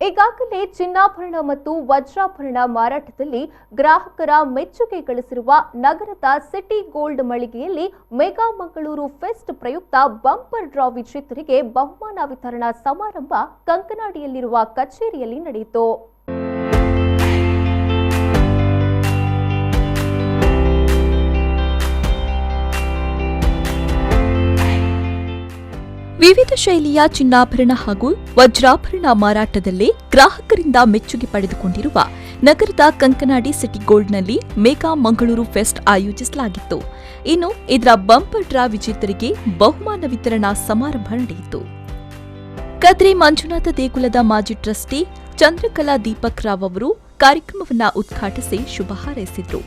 ಈಗಾಗಲೇ ಚಿನ್ನಾಭರಣ ಮತ್ತು ವಜ್ರಾಭರಣ ಮಾರಾಟದಲ್ಲಿ ಗ್ರಾಹಕರ ಮೆಚ್ಚುಗೆ ಗಳಿಸಿರುವ ನಗರದ ಸಿಟಿ ಗೋಲ್ಡ್ ಮಳಿಗೆಯಲ್ಲಿ ಮೆಗಾ ಮಂಗಳೂರು ಫೆಸ್ಟ್ ಪ್ರಯುಕ್ತ ಬಂಪರ್ ಡ್ರಾ ವಿಜೇತರಿಗೆ ಬಹುಮಾನ ವಿತರಣಾ ಸಮಾರಂಭ ಕಂಕನಾಡಿಯಲ್ಲಿರುವ ಕಚೇರಿಯಲ್ಲಿ ನಡೆಯಿತು. ವಿವಿಧ ಶೈಲಿಯ ಚಿನ್ನಾಭರಣ ಹಾಗೂ ವಜ್ರಾಭರಣ ಮಾರಾಟದಲ್ಲಿ ಗ್ರಾಹಕರಿಂದ ಮೆಚ್ಚುಗೆ ಪಡೆದುಕೊಂಡಿರುವ ನಗರದ ಕಂಕನಾಡಿ ಸಿಟಿ ಗೋಲ್ಡ್ನಲ್ಲಿ ಮೆಗಾ ಮಂಗಳೂರು ಫೆಸ್ಟ್ ಆಯೋಜಿಸಲಾಗಿತ್ತು. ಇನ್ನು ಇದರ ಬಂಪರ್ ಡ್ರಾ ವಿಜೇತರಿಗೆ ಬಹುಮಾನ ವಿತರಣಾ ಸಮಾರಂಭ ನಡೆಯಿತು. ಕದ್ರಿ ಮಂಜುನಾಥ ದೇಗುಲದ ಮಾಜಿ ಟ್ರಸ್ಟಿ ಚಂದ್ರಕಲಾ ದೀಪಕ್ ರಾವ್ ಅವರು ಕಾರ್ಯಕ್ರಮವನ್ನು ಉದ್ಘಾಟಿಸಿ ಶುಭ ಹಾರೈಸಿದರು.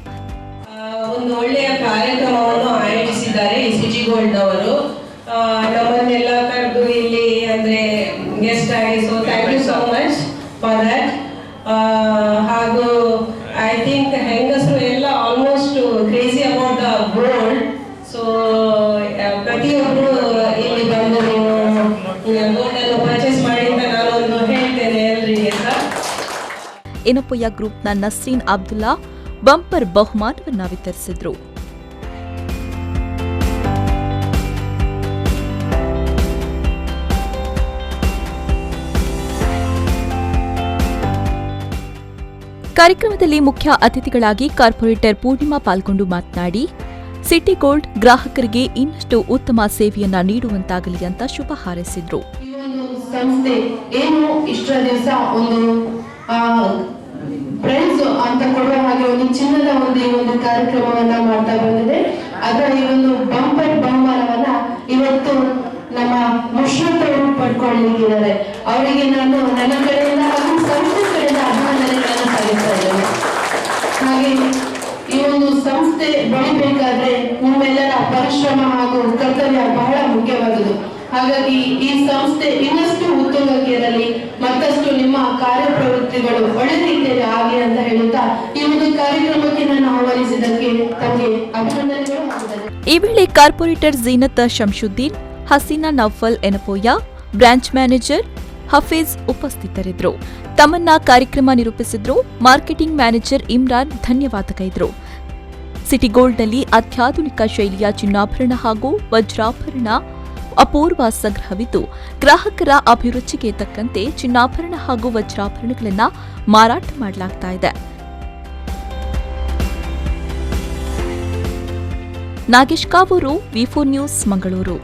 ಒಂದು ಒಳ್ಳೆಯ ಕಾರ್ಯಕ್ರಮವನ್ನು ಆಯೋಜಿಸಿದ್ದಾರೆ ಈ ಸಿಟಿ ಗೋಲ್ಡ್ ಅವರು. ನಮ್ಮನ್ನೆಲ್ಲ ಕರೆದು ಇಲ್ಲಿ ಅಂದ್ರೆ ಗೆಸ್ಟ್ ಆಗಿ, so thank you so much for that. ಹಾಗೂ ಐ ಥಿಂಕ್ ಹೆಂಗಸರು ಎಲ್ಲ almost crazy about the gold. So ಪ್ರತಿಯೊಬ್ಬರು ಇಲ್ಲಿ ಬಂದು ಗೋಲ್ಡ್ ಅನ್ನು ಪರ್ಚೇಸ್ ಮಾಡಿ ಅಂತ ನಾನೊಂದು ಹೇಳ್ತೇನೆ ಎಲ್ರಿಗೆ ಅಂತ. ಏನಪ್ಪಯ್ಯ ಗ್ರೂಪ್ನ ನಸ್ರೀನ್ ಅಬ್ದುಲ್ಲಾ ಬಂಪರ್ ಬಹುಮಾನವನ್ನು ವಿತರಿಸಿದ್ರು. ಕಾರ್ಯಕ್ರಮದಲ್ಲಿ ಮುಖ್ಯ ಅತಿಥಿಗಳಾಗಿ ಕಾರ್ಪೊರೇಟರ್ ಪೂರ್ಣಿಮಾ ಪಾಲ್ಗೊಂಡು ಮಾತನಾಡಿ, ಸಿಟಿ ಗೋಲ್ಡ್ ಗ್ರಾಹಕರಿಗೆ ಇನ್ನಷ್ಟು ಉತ್ತಮ ಸೇವೆಯನ್ನ ನೀಡುವಂತಾಗಲಿ ಅಂತ ಶುಭ ಹಾರೈಸಿದ್ರು. ಈ ಒಂದು ಸಂಸ್ಥೆ ಏನು ಇಷ್ಟ ದಿವಸ ಒಂದು ಪ್ರೈಸ್ ಅಂತ ಕೊಡುವ ಹಾಗೆ ಒಂದು ಚಿನ್ನದ ಒಂದು ಕಾರ್ಯಕ್ರಮವನ್ನ ಮಾಡ್ತಾ ಬಂದಿದೆ. ಅದರ ಈ ಒಂದು ಬಂಪರ್ ಬಹುಮಾನವನ್ನ ಇವತ್ತು ನಮ್ಮ ಮುಷ್ರತ್ ಅವರು ಪಡ್ಕೊಳ್ಳಿದ್ದಾರೆ. ಅವರಿಗೆ ನಾನು ನನ್ನ ಕಡೆಯಿಂದ ಹಾಗೂ ಸಂಸ್ಥೆ ಕಡೆಯಿಂದ ಅಭಿನಂದನೆಗಳನ್ನು ಸಲ್ಲಿಸ್ತಾ ಇದ್ದೇನೆ. ಹಾಗೆ ಈ ಒಂದು ಸಂಸ್ಥೆ ಬೆಳಿಬೇಕಾದ್ರೆ ನಿಮ್ಮೆಲ್ಲರ ಪರಿಶ್ರಮ ಹಾಗೂ ಕರ್ತವ್ಯ ಬಹಳ ಮುಖ್ಯವಾದುದು. ಹಾಗಾಗಿ ಈ ಸಂಸ್ಥೆ ಇನ್ನಷ್ಟು ಉತ್ತುಂಗಕ್ಕೇರಲಿ, ಮತ್ತಷ್ಟು ನಿಮ್ಮ ಕಾರ್ಯಪ್ರವೃತ್ತಿಗಳು ಒಳ್ಳೆ ರೀತಿಯಲ್ಲಿ ಆಗಲಿ ಅಂತ ಹೇಳುತ್ತಾ ಈ ಒಂದು ಕಾರ್ಯಕ್ರಮಕ್ಕೆ ನಾನು ಆಹ್ವಾನಿಸಿದ್ದಕ್ಕೆ ತಮಗೆ ಅಭಿನಂದನೆಗಳು ಮಾಡಿದ್ದಾರೆ. ಈ ವೇಳೆ corporator Zeenat Shamshuddin, Haseena Naufal Enapoya, branch manager Hafeez ಉಪಸ್ಥಿತರಿದ್ದರು. ತಮ್ಮನ್ನ ಕಾರ್ಯಕ್ರಮ ನಿರೂಪಿಸಿದ್ರು. ಮಾರ್ಕೆಟಿಂಗ್ ಮ್ಯಾನೇಜರ್ ಇಮ್ರಾನ್ ಧನ್ಯವಾದ ಕೈದ್ರು. ಸಿಟಿ ಗೋಲ್ಡ್ನಲ್ಲಿ ಅತ್ಯಾಧುನಿಕ ಶೈಲಿಯ ಚಿನ್ನಾಭರಣ ಹಾಗೂ ವಜ್ರಾಭರಣ ಅಪೂರ್ವ ಸಂಗ್ರಹವಿದ್ದು, ಗ್ರಾಹಕರ ಅಭಿರುಚಿಗೆ ತಕ್ಕಂತೆ ಚಿನ್ನಾಭರಣ ಹಾಗೂ ವಜ್ರಾಭರಣಗಳನ್ನು ಮಾರಾಟ ಮಾಡಲಾಗ್ತಾ ಇದೆ. ನಾಗೇಶ್ ಕಾವೂರು, ವಿ4 ನ್ಯೂಸ್, ಮಂಗಳೂರು.